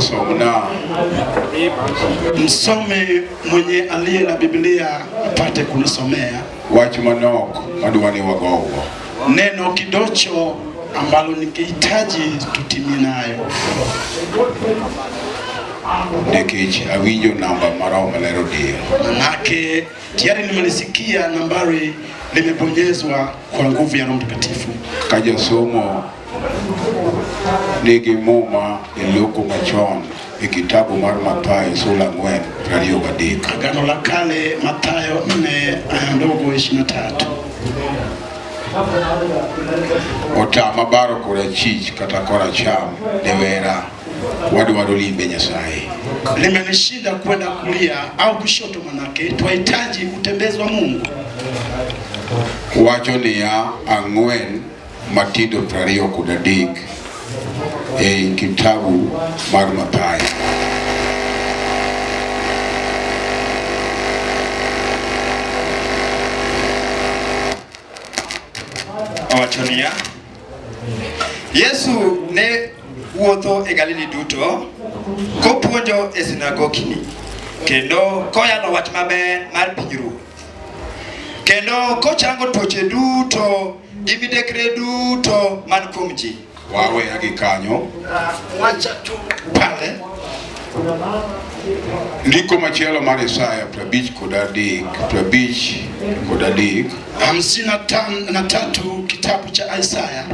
Somna msome mwenye aliye na Biblia apate kunisomea wach manok madwani wagogo, neno kidocho ambalo nikihitaji tutimie nayo. Nikech awinjo namba marao malero dio, manake tayari nimelisikia nambari limebonyezwa kwa nguvu ya Roho Mtakatifu. Kaja somo nigi muma iloko machon kitabu mar Mathayo sura 4:23. Agano la Kale Mathayo 4:23. Otama baro kora chich kata kora cham dewera wadwaro limbe Nyasaye. Limenishinda kwenda kulia au kushoto, manake twahitaji utembezi wa Mungu. Wacho niya ang'wen matindo 23 kitabu mar Mathayo. Wachonia Yesu ne wuotho e Galili duto kopuonjo e sinagokini kendo koyalo wach maber mar pinyruoth, kendo kochango tuoche duto gi midekre duto man kuom ji. Wawe agi kanyo Wacha tu pale ndiko machielo mar Isaya 53 53 kitabu cha Isaya.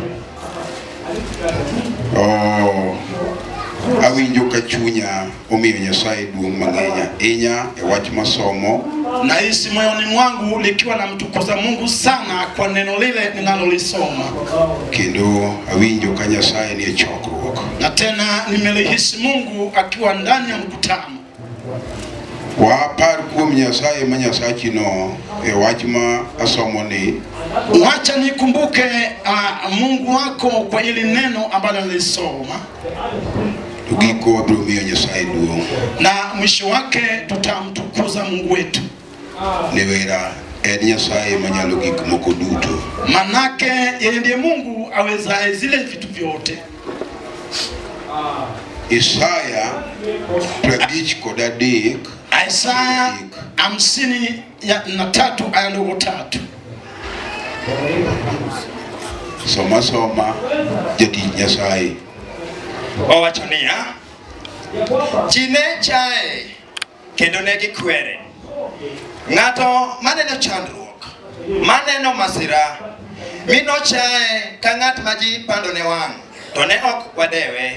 Awinjo ka chunya omiyo Nyasaye duong' mang'eny ahinya e wach masomo, na hisi moyoni mwangu likiwa na mtukuza Mungu sana kwa neno lile ninalolisoma. Kendo awinjo ka Nyasaye ni e chokruok, Na tena nimelihisi Mungu akiwa ndani ya mkutano. Wapar kuom Nyasaye ma Nyasachi no e wach ma asomo ni. Wacha nikumbuke Mungu wako kwa ili neno ambalo nilisoma. Tugiko wabiro miyo Nyasaye duong', na mwisho wake tutamtukuza Mungu wetu. Lewera en Nyasaye manyalo gik moko duto, manake yeye ndiye Mungu awezaye zile vitu vyote. Isaya 53 Isaya 53:3. Soma jatich Nyasaye. Owachonia ji ne chaye kendo ne gikwere. Ng'ato maneno chandruok, maneno masira, mino chaye ka ng'at ma ji pando ne wang', to ne ok wadewe.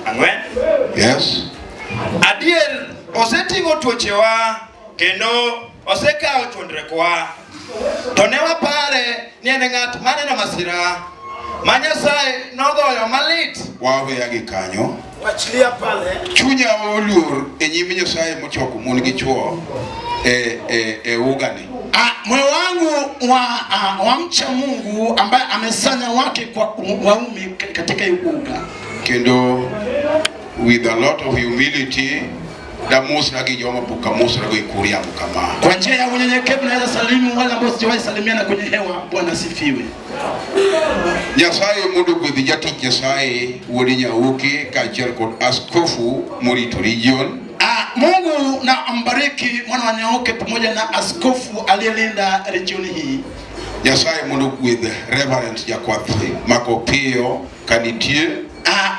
Ang'wen? Yes. Adier oseting'o tuochewa kendo osekao chondrekwa, to ne wapare ni en ng'at maneno masira ma Nyasaye nogoyo malit. Wawe agi kanyo. Wachilia pale. Chunya oluor e nyim Nyasaye mochoko mon gi chuo e ugani. Moyo wangu wamcha Mungu ambaye amesanya wake kwa waume katika uga. Kendo with a lot of humility damusra gi joma pukamusra go ikuria kama. Kwa njia ya unyenyekevu naweza salimu wale ambao sijawahi salimiana kwenye hewa. Bwana sifiwe. Nyasaye mundu gwedhi jatich Nyasaye wuodi Nyauki kaachiel kod askofu morito region. Mungu na ambariki mwana wa Nyauki pamoja na askofu aliyelinda region hii. Nyasaye mundu gwedhi Reverend Jakwath Makopio kanitie.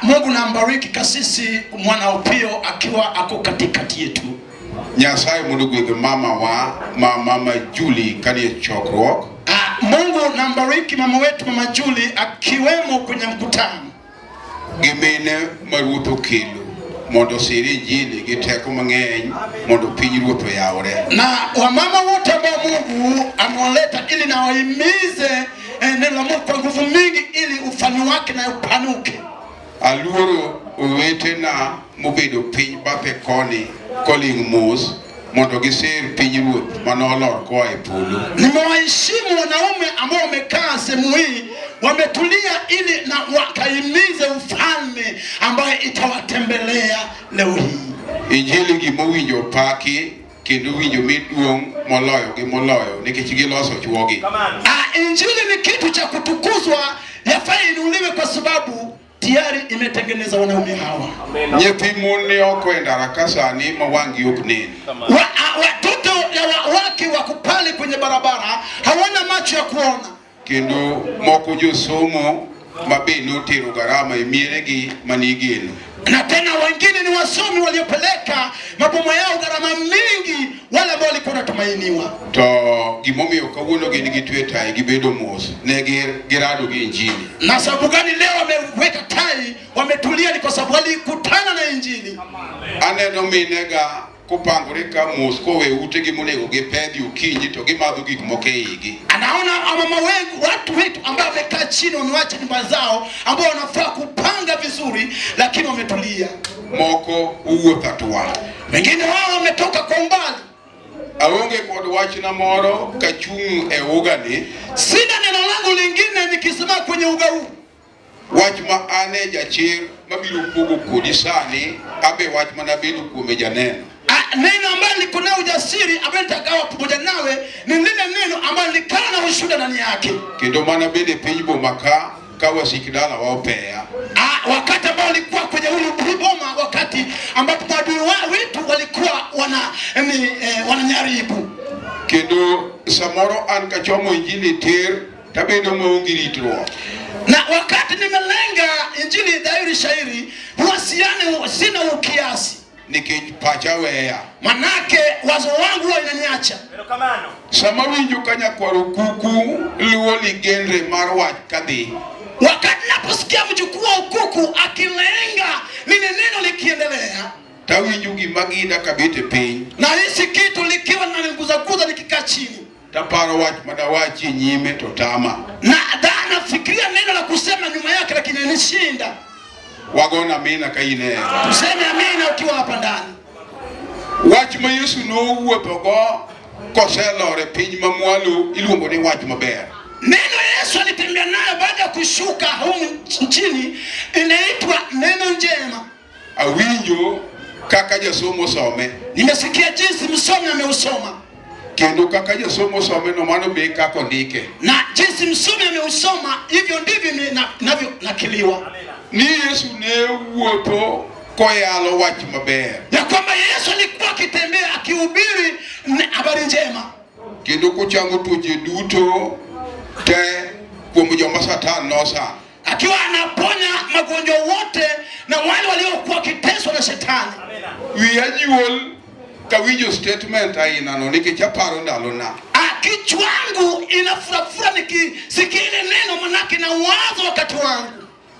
Mungu na ambariki kasisi mwana Opio akiwa ako katikati yetu. Nyasaye mundu gwedhi mama Julie kanie chokruok. Mungu na ambariki mama wetu mama Julie akiwemo kwenye mkutano. Gimene maruoth okelo mondo siri Injili gi teko mang'eny mondo pinyruoth oyawre. Na wamama wote ambao Mungu amewaleta ili na wahimize neno la Mungu kwa nguvu mingi ili ufani wake na upanuke. Aluoro owetena mobedo piny bathe koni koling' mos mondo gisir pinyruoth manolor koa e polo. Nimewaheshimu wanaume ambao wamekaa sehemu hii wametulia ili na wakahimize ufalme ambaye itawatembelea leo hii. Injili gimowinjo paki kendo winjo miduong' moloyo nikech giloso chuogi. Injili ni kitu cha kutukuzwa, yafaa inuliwe kwa sababu tayari imetengeneza wanaume hawa. Nyethi mon ne okwenda rakasani mawangi ok neni. Watoto wake wako pale kwenye barabara hawana macho ya kuona. Kendo moko josomo mabeno tero garama emieregi manigeno. Na tena wengine ni wasomi waliopeleka mabomo yao gharama mingi, wale ambao walikuwa wanatumainiwa. To gimomiyo kawuono gin gitwe tai gibedo mos ne girado gi injili. Na sababu gani leo wameweka tai wametulia? Ni kwa sababu walikutana na injili. Aneno minega kupangore ka mos kowe utegi monego gipedhi ukinyi to gimadho gik moko eigi. Anaona mama wengi, watu wetu ambao wamekaa chini wamewacha nyumba zao ambao wanafaa kupanga vizuri, lakini wametulia. Moko uwuotho atwa. Wengine wao wametoka kwa umbali. Aonge kod wachna moro kachung' e ugani. Sina neno langu lingine nikisema kwenye uga huu. Wach ma ane jachir mabiro pogo kodi sani abe wach mana bedo kuome janeno. Neno ambalo liko na ujasiri ambalo nitakawa pamoja nawe ni lile neno ambalo likana na ushuhuda ndani yake. Kendo mana bede piny bomaka kawa sikidala waopea. Wakati ambao walikuwa kwenye ule boma, wakati ambapo maadui wetu walikuwa wananyaribu. Kendo samoro an kachomo injili ter tabedo maonge ritruok. Na wakati nimelenga injili dhahiri shairi, huwasiane sina ukiasi. Nikech pacha weya. Manake wazo wangu huwa inaniacha. Sama winjo kanyakwaro kuku luwo ligenre mar wach kadhi. Wakati naposikia mjukuu wa ukuku akilenga lile neno likiendelea, tawinjo gimagida kabete piny. na hisi kitu likiwa linaniguzaguza nikikaa chini. Taparo wach madawachi nyime to tama. Na nafikiria neno la kusema nyuma yake lakini nishinda. Wagona mina kaine. Tuseme amina ukiwa hapa ndani. Wach ma Yesu nowuothogo koselore piny mamwalo iluongo ni wach maber. Neno Yesu alitembea nayo baada ya kushuka humu nchini inaitwa neno njema. Awinjo kaka jasomo some. Nimesikia jinsi msomi ameusoma. Kendo kaka jasomo some no mano be kako ndike. Na jinsi msomi ameusoma hivyo ndivyo navyo nakiliwa. Ni Yesu ne wuotho koyalo wach maber. Ya kwamba Yesu alikuwa akitembea akihubiri habari njema. Kendo kuchango tuoche duto te kuom joma Satan nosa. Akiwa anaponya magonjwa wote na wale waliokuwa kiteswa na shetani. Wiya nyuol kawinjo statement aina no nikech aparo ndalona. Kichwangu inafurafura nikisikia ile neno, manake na wazo wakati wangu.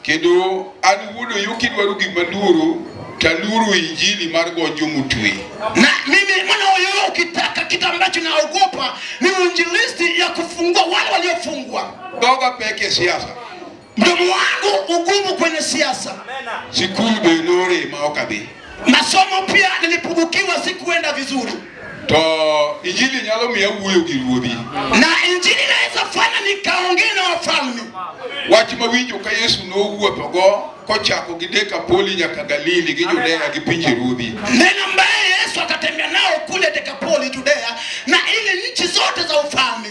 Kendo anuwodo yuki dwaru gimaluru taluru injili mar gonjo mutwi. Na mimi mwana wewe ukitaka kitu ambacho naogopa ni injilisti ya kufungua wale waliofungwa. Doga peke siasa. Mdomo wangu ugumu kwenye siasa. Sikulu benore maokabi. Masomo pia nilipungukiwa, sikuenda vizuri. To injili nyalo miya wuoyo gi ruodhi. Na injili inaweza fanya nikaongea na wafalme. Wach ma winjo ka Yesu nowuothogo kochako gi Dekapoli nyaka Galili gi Judea gi pinje ruodhi. Neno ambaye Yesu akatembea nao kule Dekapoli, Judea na ile nchi zote za ufalme.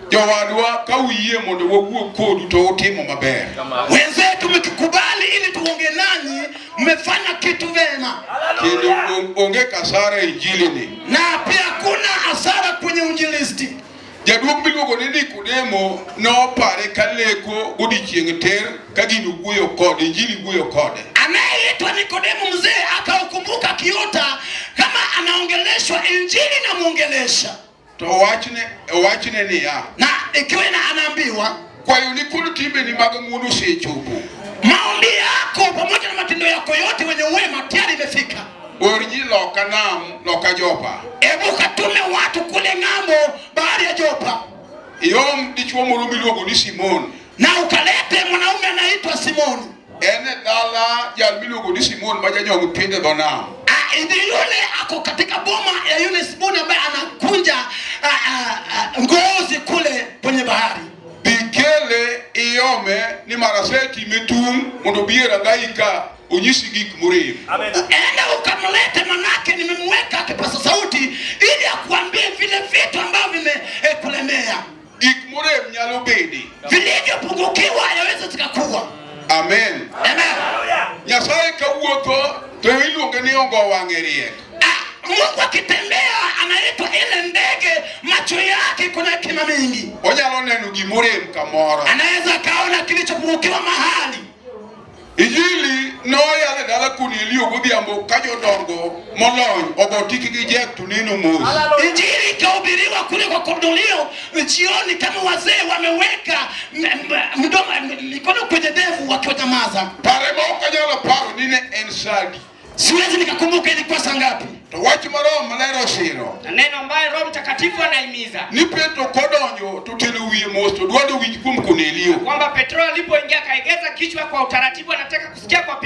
Jowadwa ka uyie mondo wawuo kodu to utimo maber. Wenzetu mkikubali ili tuongee nanyi mmefanya kitu vema. Kendo onge kasara injili ni. Na pia kuna hasara kwenye injilisti. Jaduong' miluongo ni Nikodemo nopare kaleko godiechieng' ter ka gino wuoyo kode, injili wuoyo kode. Anayeitwa Nikodemo mzee akaukumbuka kiota kama anaongeleshwa injili na muongelesha. To wachne niya. Na ikiwa anaambiwa kwayo ni kod timbe ni mag ng'wono osechopo. Maombi yako pamoja na matendo yako yote wenye wema tayari imefika. Orji loka nam, loka Jopa. Ebu katume watu kule ng'ambo bahari ya Jopa. Iom dichuo moro miluongo ni Simon. Na ukalete mwanaume anaitwa Simoni. Ene dala jal miluongo ni Simon ma janyong' pinde dho nam. Ndi yule ako katika boma ya yule Simoni ambaye anakunja ngozi kule kwenye bahari. Bikele iome ni maraseti metung mondo biera gaika onyisi gik morem. Enda ukamlete, manake nimemweka kipaza sauti ili akuambie vile vitu ambavyo vimekulemea. Gik morem nyalo bedi. Vilivyopungukiwa yaweza zikakuwa. Amen. Amen. To iluonge ni ongo wang'e riek. Mungu akitembea anaitwa ile ndege, macho yake kuna kima mingi. Onyalo neno gimorem kamoro. Anaweza kaona kilichopungukiwa mahali. Injili noyale dala Kornelio godhiambo ka jodongo molony ogotiki gi jek to neno mos. Injili ikahubiriwa kule kwa Kornelio jioni, kama wazee wameweka mikono kwenye ndevu wakinyamaza. Pare ma ok anyalo paro ni ne en sadi. Siwezi nikakumbuka ilikuwa saa ngapi. To wach ma Roho Maler osiro. Neno ambayo Roho Mtakatifu anahimiza. Ni Petro kodonjo to telo wiye mos to dwado winj kuom Kornelio. Kwamba Petro alipoingia kaegeza kichwa kwa utaratibu, anataka kusikia kwa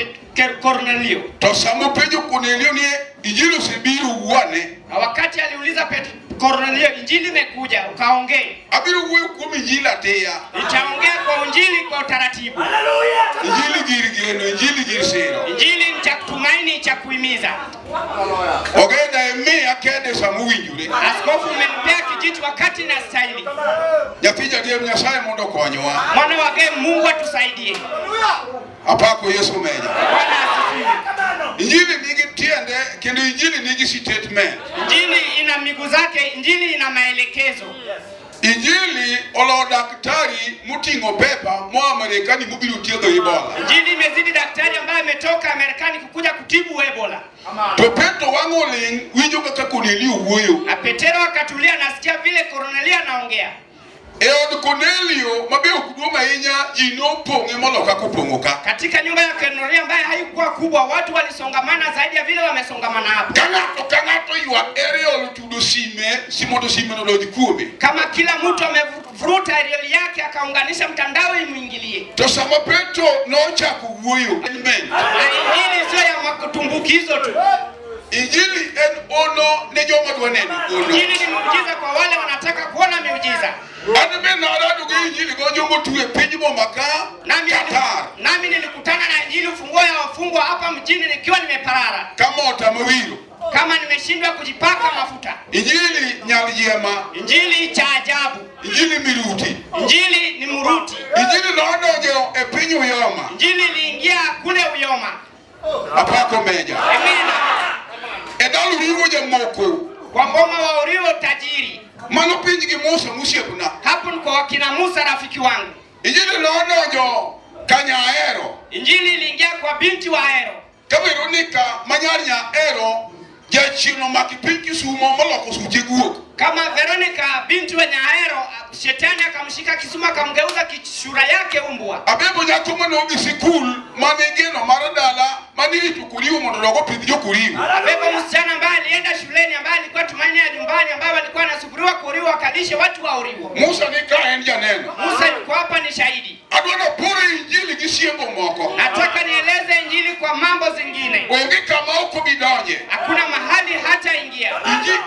Kornelio. To samo penjo Kornelio ni Injili osebiro wuone. Na wakati aliuliza Kornelio, Injili imekuja, ukaongee. Abiro wuoyo kuom Injili ateya. Nitaongea kwa Injili kwa utaratibu. Haleluya. Injili gir geno, Injili gir siro. Injili ni cha kutumaini, cha kuhimiza. Ogenda eme akede samo winjure. Askofu umenipea kijiti wakati na stahili. Nyathi jadier Nyasaye mondo konywa. Mwana wa Mungu, Mungu atusaidie. Apako Yesu meja. Bwana asifiwe. Injili nigi tiende kendo Injili nigi statement. Injili ina miguu zake, Injili ina maelekezo. Injili olo daktari mutingo pepa mo Marekani mubiro thiedho Ebola. Injili imezidi daktari ambaye ametoka Marekani kukuja kutibu Ebola. To Petro wango ling winjo kaka Kornelio wuoyo. Na Petro akatulia, nasikia vile Kornelio anaongea. Od Kornelio mabe okuduma ahinya ji nopong'e moloka kopong'o ka. Katika nyumba ya Kornelio ambaye haikuwa kubwa, watu walisongamana zaidi ya vile wamesongamana hapo. Kang'ato ywa aerial tudo simondo sime no lodhi kuome. Kama kila mtu amevuruta aerial yake akaunganisha mtandao imuingilie. To sama Petro nochako wuoyo. Amen. Na Injili sio ya makutumbukizo tu. Injili en ono ne joma dwa neno. Injili ni muujiza kwa wale wanataka kuona miujiza. Adbe na arado gi Injili go jomo tuwe piny Bomaka, Qatar. Nami nilikutana na Injili ufunguo ya wafungwa hapa mjini nikiwa nimeparara. Kama otamawiro. Kama nimeshindwa kujipaka mafuta. Injili nyalijiema. Injili cha ajabu. Injili miruti. Injili ni muruti. Injili nodonjo e piny Uyoma. Injili iliingia kule Uyoma. Apako meja. Amina. Edalu riwo jamoko. Kwa mboma wa Urio tajiri. Mano pinji gi Musa musiepna. Hapo ni kwa wakina Musa rafiki wangu. Injili nodonjo kanya Ahero. Injili iliingia kwa binti wa Ahero. Veronica manyarnya Ahero jachino makipinki sumo moloko suche guok. Kama Veronica binti wa Ahero, shetani akamshika kisuma akamgeuza kishura yake umbwa. Abebo nyako mano obi sikul manigeno maradala maniritu kuliu mondo logo pidhi jokuliu. Abebo msichana ambaye alienda shuleni ambaye alikuwa tumaini ya nyumbani ambaye walikuwa wanasubiriwa kuriwa wakalishe watu wa Uriwo. Musa nika en janeno. Musa yuko hapa ni shahidi. Adwana pore Injili gi siembo moko. Nataka nieleze Injili kwa mambo zingine. Onge kama oko bidonje. Hakuna mahali hata ingia.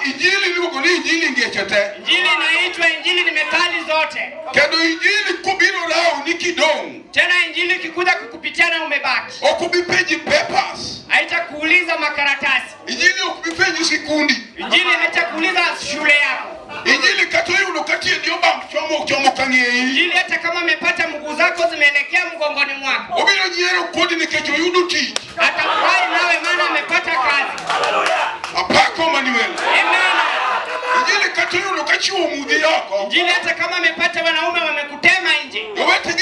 Injili lugo ni Injili ngechete. Injili inaitwa Injili ni metali zote. Kendo Injili kubiro rao ni kidong. Tena Injili kikuja kukupitia na umebaki. Okubipeji papers. Haitakuuliza makaratasi. Injili okubipeji sikundi. Injili haitakuuliza shule yako. Injili katoyo unokatie niomba chomo kang'ei. Injili hata kama umepata mguu zako zimeelekea mgongoni mwako. Obiro nyiero kodi nikecho yudo tich. Atafurahi nawe maana amepata kazi. Apako Manuel. Amen. Injili katoyo unokachiwo mudhi yako. Injili hata kama amepata wanaume wamekutema nje. Yowete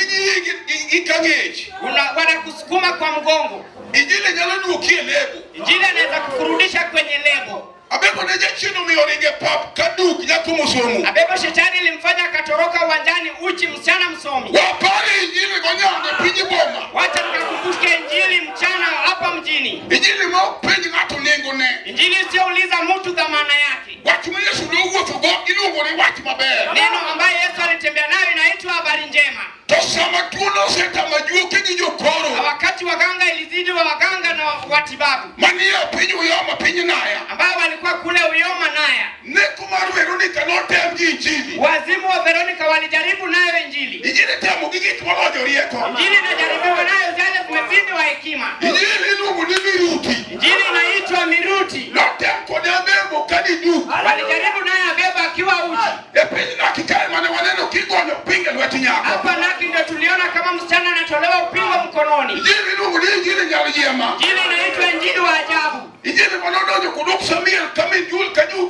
gi kang'ech. Wanakusukuma kwa mgongo. Injili nyalo duokie lebo. Injili anaweza kukurudisha kwenye lebo. Abebo ne jachino miyoringe pap kaduk nyako mosomo. Abebo shetani ilimfanya akatoroka uwanjani uchi msichana msomi. Wapare Injili gonyande pinyi Boma. Wacha nikakumbuke Injili mchana hapa mjini. Injili ma penji ng'ato nengo ne. Injili siouliza mtu dhamana yake. Wach ma Yesu nowuotho go iluongo ni wach maber. Neno ambaye Yesu alitembea nayo inaitwa habari njema. To sama tuono osetama juoke gi jokoro. Na wakati waganga ilizidi wa waganga na watibabu. Manie piny Uyoma piny Naya. Ambao walikuwa kule Uyoma Naya. Neko mar Veronica notem gi Injili. Wazimu wa Veronica walijaribu nayo Injili. Injili temo gi gik moloyo rieko. Injili inajaribiwa nayo zile zimezidi wa hekima. Injili iluongo ni miruti. Injili inaitwa miruti. Notem kode Abebo kanidu. Walijaribu naye Abeba akiwa uchi. E piny Nakikae mane waneno kigonyo pinge lweti nyako. Hapa Naki ndio tuliona kama msichana anatolewa upingo mkononi. Injili iluongo ni Injili nyalo jiema. Injili inaitwa Injili injili wa ajabu. Injili manodonjo kuduk Samuel kama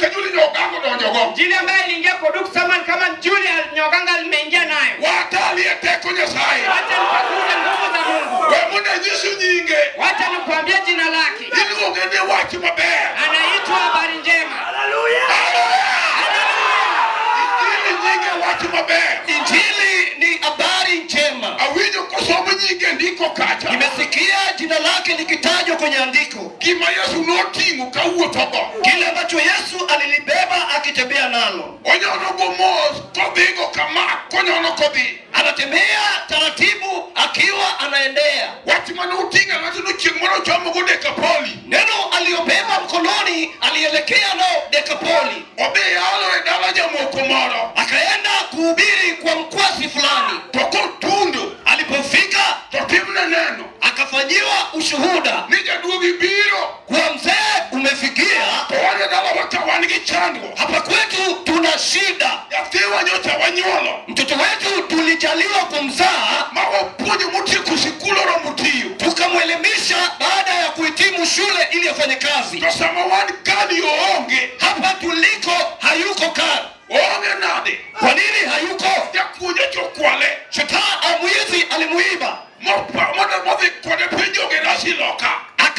kajuli nyogango donjogo. Injili ambaye iliingia kuduk Samuel kama njuli nyoganga alimeingia nayo. Watali eteko Nyasaye. Wacha nikujuze nguvu za Mungu. We muna Yesu nyinge. Wacha nikuambie jina lake. Iluonge ni wach maber. Anaitwa habari njema. Haleluya. Injili nyinge wach maber. Injili ni habari njema. Awinjo kosomo nyinge ndiko kacha. Nimesikia jina lake likitajwa kwenye andiko. Kima Yesu notingo kawuothogo. Kile ambacho Yesu alilibeba akitembea nalo. Onyono gomos kodhigo kama konyono kodhi. Anatembea taratibu akiwa anaendea. Wach manotinga ng'ato chieng' moro chomo go Dekapoli. Neno aliyobeba mkononi alielekea nao Dekapoli. Odhi yalo e dala jamoko moro. Akaenda kuhubiri kwa mkwasi fulani. To kotundo. Alipofika Totimne neno. akafanyiwa ushuhuda. Ni jaduogi biro. Kwa mzee umefikia. To wane dala wakawan gi chandruok. Hapa kwetu tuna shida. Nyathiwa nyocha wanyuolo. Mtoto wetu tulijaliwa kumzaa. Ma wapuonjo motieko sikul oromo tiyo. Tukamwelimisha baada ya kuhitimu shule ili afanye kazi. To sama wan kani oonge. Hapa tuliko hayuko kazi. Oonge nade. Kwa nini hayuko? Jakuonjo chokwale. Shetani mwizi alimuiba. Modhi kode penjo Gerasi loka.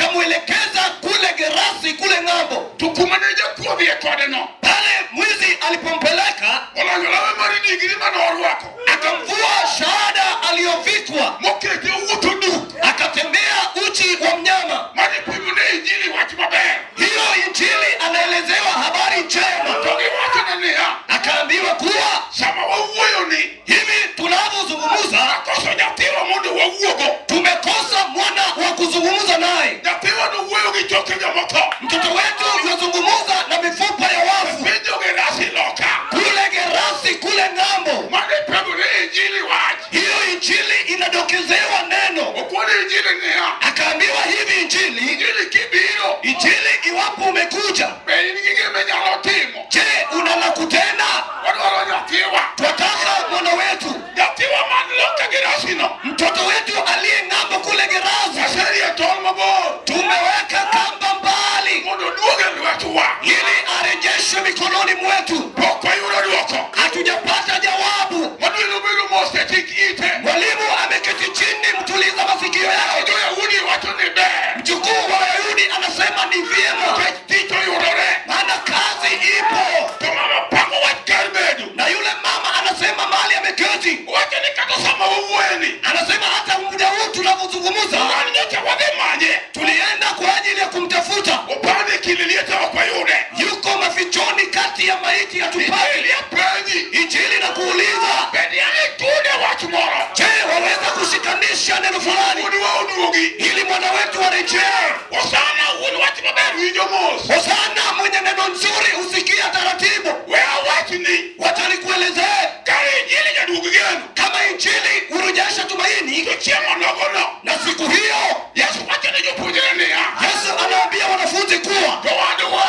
Akamwelekeza kule Gerasi kule ng'ambo. Tukumane jakuodhi e kode no. Pale mwizi alipompeleka. Olanyolawe mari digiri manorwako. Akamvua shahada aliyovikwa. Mokete uwuto duk. Akatembea uchi wa mnyama. Mari pimune injili wach maber. Hiyo injili anaelezewa habari njema. Togi wacho na niya. Akaambiwa kuwa sama wawuoyo ni. hivi tunavyozungumza Akoso nyathiwa mondo wawuogo. tumekosa mwana wa kuzungumza naye. Nyathiwa no wuoyo gi choke jomotho. Mtoto wetu yozungumza na mifupa ya wafu. Penjo Gerasi loka. Kule Gerasi kule ng'ambo. Mari pimune injili wach. Hiyo injili inadokezewa neno. Okwone injili niya. Akaambiwa hivi injili. Injili kibiro. Injili iwapo umekuja. Be in gi gima inyalo timo. Je, unala kutenda? Wadwaro nyathiwa. Twataka mwana wetu. Nyathiwa man loka Gerasi no. Mtoto wetu aliye ng'ambo kule Gerasi. Aseri e tol mabor. Tumeweka kamba mbali. Mondo duoge lwetuwa. Ili arejeshwe mikononi mwetu. Pok wayudo duoko. Hatujapata jawabu. Madwilo bedo mos e tik ite. Mwalimu ameketi chini, mtuliza masikio yake. Jo-Yahudi wacho ni ber. Mjukuu wa Wayahudi anasema ni vyema. Nikech tich oyudore. Maana kazi ipo. To mama pango wach kar bedo. Na yule mama anasema mahali ameketi. Wacho ni kata sama wawuoyeni. Anasema hata muda huu tunavyozungumza. Wan nyocha wadhi manye. Tulienda kwa ajili ya kumtafuta. Opande kililiete ok wayude. Yuko mafichoni kati ya maiti hatupati. Injili apenji. Injili na kuuliza. Bende itude wach moro. Je, waweza kushikanisha neno fulani Wuod wa oduogi. ili mwana wetu arejee? Osana wuod wach maber winjo mos. Hosana mwenye neno nzuri husikia taratibu. We awach ni. Wacha nikuelezee. Kare injili jaduog geno. Kama injili hurejesha tumaini. To chiemo nogono. Na siku hiyo Yesu wacho ne jopuonjre niya. Yesu anawaambia wanafunzi kuwa Jowadwa.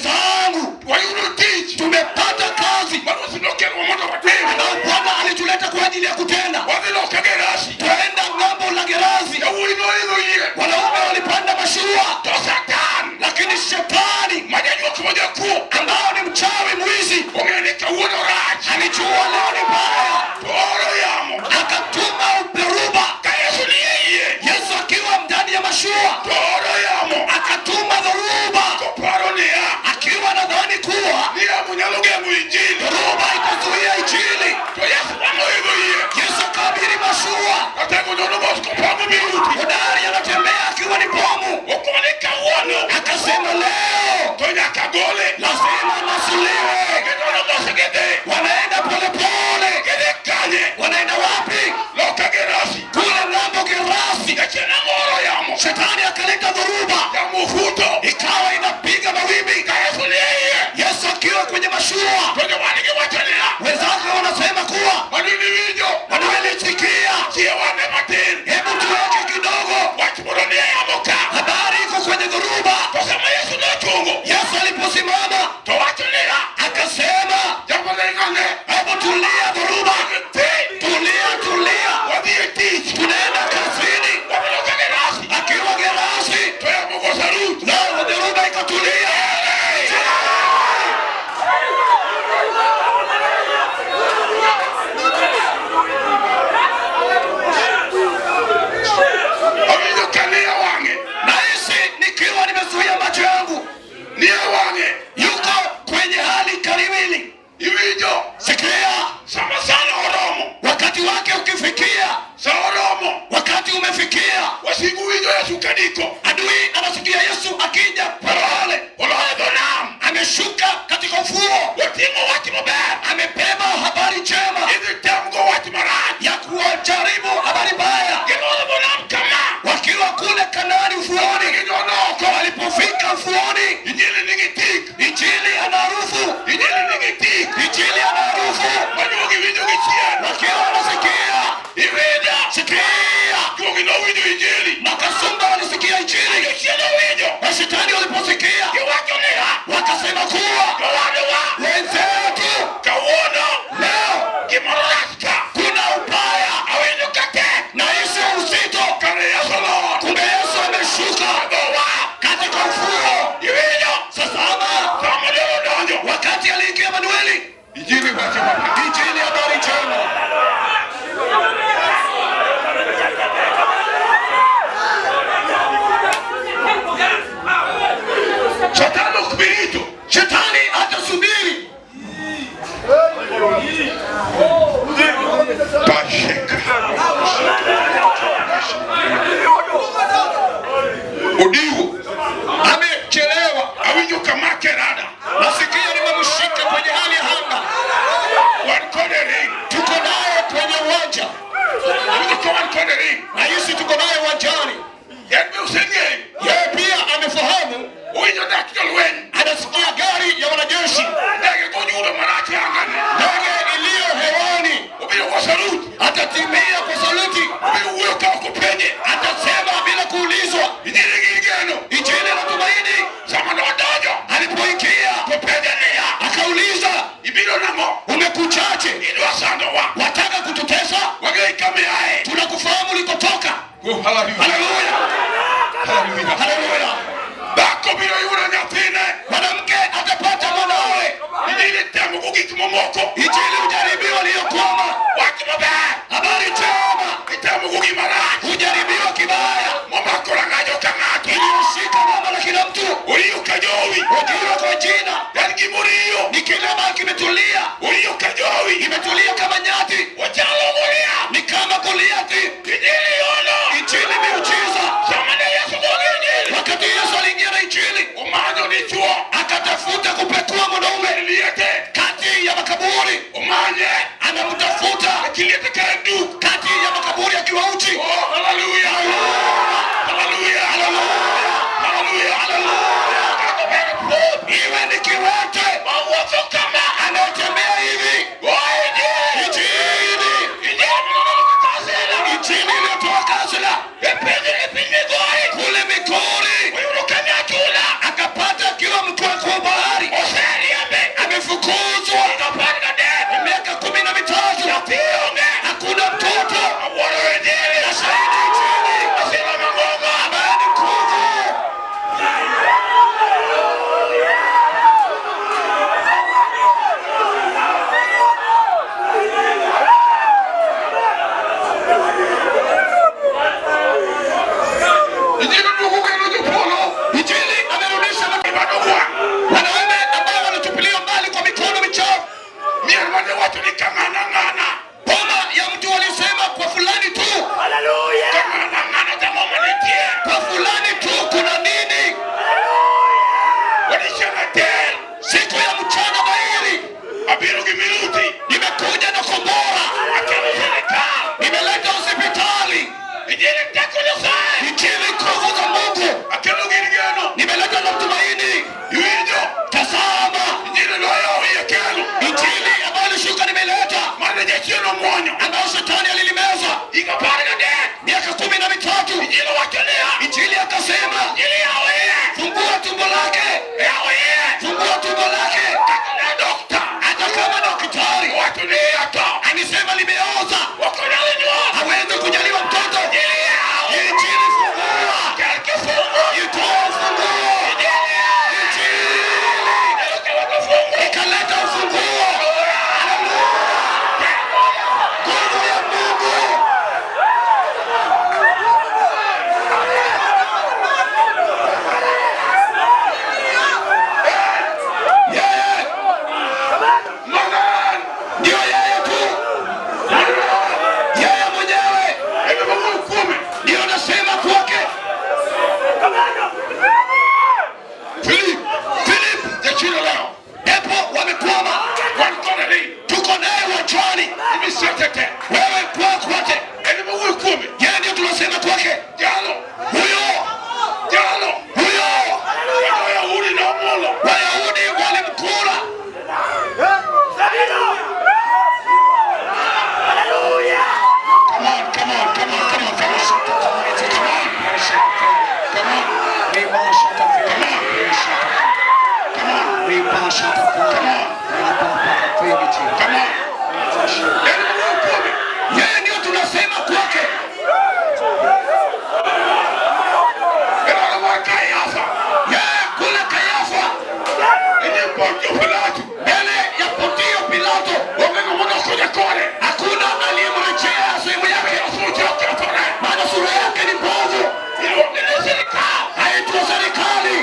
wenzangu, Wayudo tich. tumepata kazi Manosi nokelwa mondo watim. ambao Bwana alituleta kwa ajili ya kutenda. Wadhi loka Gerasi. Twaenda ng'ambo la Gerasi. Yawuoyi noidho yie. Wanaume walipanda mashua, To Satan. lakini shetani Majajuok mojakuo. ambao ni mchawi mwizi Ong'e ni kawuono rach. alijua leo ni mbaya, To oro yamo. akatuma uperuba. Ka Yesu ni e yie. Yesu akiwa ndani ya mashua To oro yamo. akatuma dhoruba, Koparo niya. akiwa nadhani kuwa Ni yamo nyalo geng'o injili. dhoruba itazuia injili. To Yesu wanoidho yie. Yesu akabiri mashua, Atego nono mos kopango miruti. hodari anatembea akiwa ni bomu. Okone kawuono. Akasema leo To nyaka gole. lazima nasuliwe. Gidono mos gidhi. Wanaenda polepole. Gidhi kanye. Wanaenda wapi? Loka Gerasi. Kule ng'ambo Gerasi. Kachena moro yamo. Shetani akaleta dhoruba, Yamo futo. ikawa inapiga mawimbi. Ka Yesu ni e yie. Yesu akiwa kwenye mashua, To jowadgi wacho niya. wenzake wanasema kuwa Madini winjo. wanawelisikia. Chiewane matin. Hebu tuweke kidogo, Wach moro ni e yamo ka. habari iko kwenye dhoruba. To sama Yesu nochungo. Yesu aliposimama To wacho niya. akasema, Jambo ne ng'ane. hebu tulia dhoruba, Ti. tulia, tulia, Wadhi e tich. tunaenda kazini. Wadhi loka Gerasi. Akiwa Gerasi To yamo go Saruji. Yesu akija pale ameshuka katika ufuo, amebeba habari njema ya kuwajaribu habari mbaya. Wakiwa kule Kanaani ufuoni, walipofika ufuoni, injili ana harufu, injili ana harufu. Wakiwa wanasikia Makasumba walisikia injili, na shetani waliposikia wakasema kuwa wenzetu leo kuna ubaya na Yesu uzito. Kumbe Yesu ameshuka katika ufuo. Sasa wakati aliingia Emanueli, injili habari njema. Shetani atasubiri. Udihu amechelewa, awinyuka makerada. Nasikia nimemshika kwenye hali ya hanga. Tuko naye kwenye uwanja. Na Yesu tuko naye uwanjani. Yeye pia amefahamu. Anasikia gari ya wanajeshi, ndege iliyo hewani. Atatimia kwa saluti, atasema bila kuulizwa, injili na tumaini. Alipoingia akauliza, umekuchache? Wataka kututesa? Tunakufahamu ulikotoka. Haleluya, haleluya. Mwanamke atapata mwanawe. Injili ujaribiwa liyokwama. Habari njema. Ujaribiwa kibaya. Ilioshika mama la kila mtu. Ujiwa kwa jina. Ni kilema kimetulia. Imetulia kama nyati. Ni kama Goliathi. Injili miujiza. Wakati Yesu aliingia na injili, akatafuta kupekua mwanaume kati ya makaburi. Anamtafuta kati ya makaburi akiwa uchi. Haleluya, haleluya, haleluya, haleluya. Iwe ni kiwete anatembea hivi. Injili misatete. Wewe kwake. Elimu huyu kumi. Yeye ndio tunasema kwake. Jalo. Huyo. Wayahudi na Mola. Wayahudi walimkula. Yeye ndio tunasema kwake. Yeye kule Kayafa. Mbele ya Pontio Pilato. Hakuna aliyemrejea sehemu yake. Maana sura yake ni mbovu. Haitwa serikali.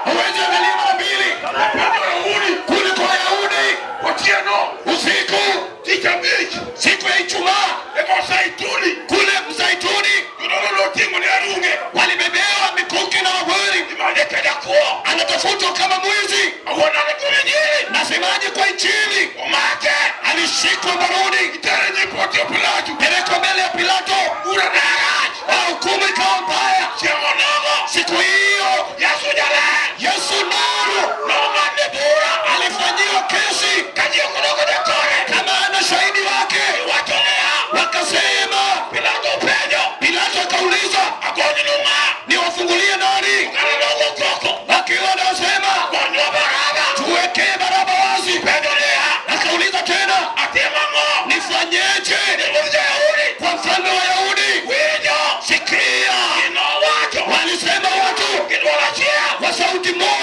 Hawezi angalia mara mbili. Kule kwa Wayahudi. Usiku. Siku ya Ijumaa. Kule Mzaituni. Walibebewa mikuki na mabweri. Anatafutwa kama mwizi. Nasemaje kwa Injili? Alishikwa baruni. Pelekwa mbele ya Pilato. Hukumu ikawa mbaya. Siku hiyo Yesu nuru alifanyiwa kesi kama ana shahidi wake. Wakasema Pilato akauliza niwafungulie nani? Wakiwa nasema tuwekee Baraba wazi. Akauliza tena nifanyeje kwa mfalme wa Wayahudi? Sikia, walisema watu kwa sauti moja.